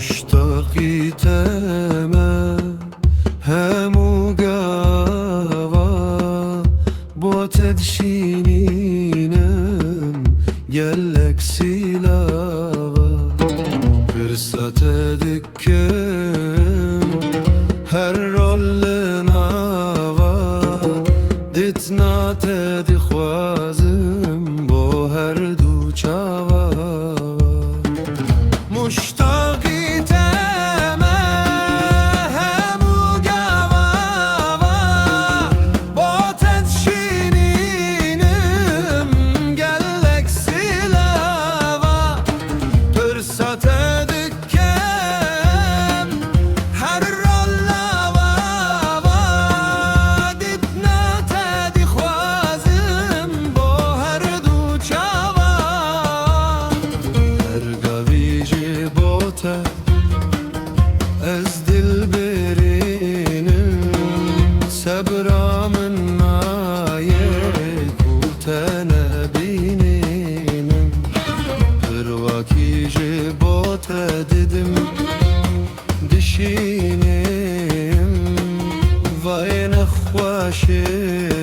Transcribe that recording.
مشتاقی تمه همو گاوا با تدشینینم گلک سیلاوا فرصت دکم هر رول ناوا دتنا تدی خوازم با هر دو چاوا مشتاقی تمه همو گاوا با تدشینینم گلک سیلاوا فرصت دکم هر رلاوا دتنا تدی خوازم با هر دو چاوا هر گاویجی بوته از دل برینم صبرامın nayek utene bininem Hırvakici bote dedim dişinim Vay ne hoşim